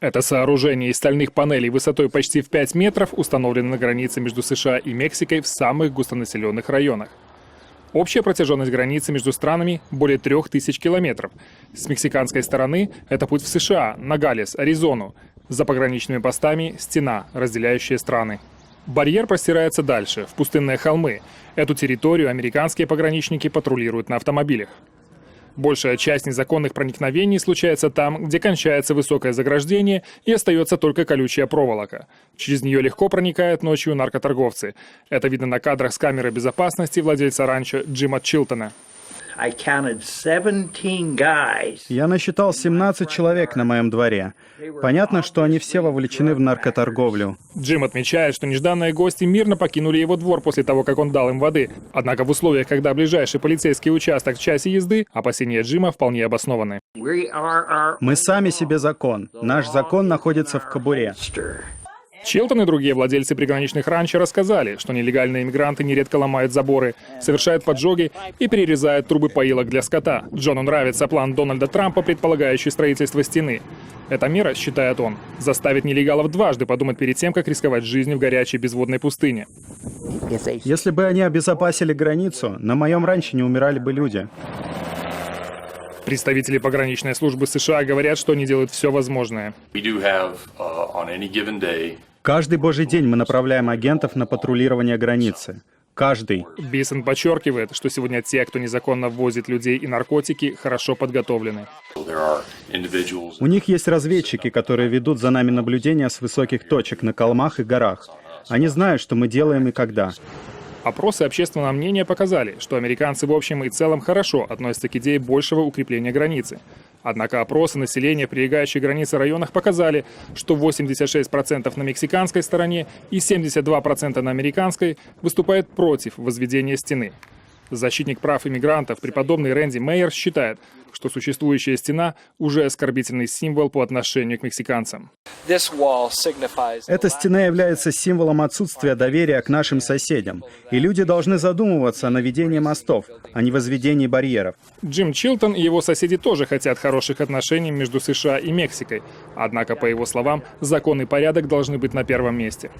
Это сооружение из стальных панелей высотой почти в 5 метров установлено на границе между США и Мексикой в самых густонаселенных районах. Общая протяженность границы между странами более 3000 километров. С мексиканской стороны это путь в США, Ногалес, Аризону. За пограничными постами стена, разделяющая страны. Барьер простирается дальше, в пустынные холмы. Эту территорию американские пограничники патрулируют на автомобилях. Большая часть незаконных проникновений случается там, где кончается высокое заграждение и остается только колючая проволока. Через нее легко проникают ночью наркоторговцы. Это видно на кадрах с камеры безопасности владельца ранчо Джима Чилтона. Я насчитал 17 человек на моем дворе. Понятно, что они все вовлечены в наркоторговлю. Джим отмечает, что нежданные гости мирно покинули его двор после того, как он дал им воды. Однако в условиях, когда ближайший полицейский участок в часе езды, опасения Джима вполне обоснованы. Мы сами себе закон. Наш закон находится в кобуре. Чилтон и другие владельцы приграничных ранчо рассказали, что нелегальные иммигранты нередко ломают заборы, совершают поджоги и перерезают трубы поилок для скота. Джону нравится план Дональда Трампа, предполагающий строительство стены. Эта мера, считает он, заставит нелегалов дважды подумать перед тем, как рисковать жизнью в горячей безводной пустыне. Если бы они обезопасили границу, на моем ранчо не умирали бы люди. Представители пограничной службы США говорят, что они делают все возможное. Каждый божий день мы направляем агентов на патрулирование границы. Каждый. Бисон подчеркивает, что сегодня те, кто незаконно ввозит людей и наркотики, хорошо подготовлены. У них есть разведчики, которые ведут за нами наблюдения с высоких точек на холмах и горах. Они знают, что мы делаем и когда. Опросы общественного мнения показали, что американцы в общем и целом хорошо относятся к идее большего укрепления границы. Однако опросы населения в прилегающих границе районах показали, что 86% на мексиканской стороне и 72% на американской выступают против возведения стены. Защитник прав иммигрантов, преподобный Рэнди Мейер, считает, что существующая стена уже оскорбительный символ по отношению к мексиканцам. Эта стена является символом отсутствия доверия к нашим соседям, и люди должны задумываться о наведении мостов, а не возведении барьеров. Джим Чилтон и его соседи тоже хотят хороших отношений между США и Мексикой, однако, по его словам, закон и порядок должны быть на первом месте.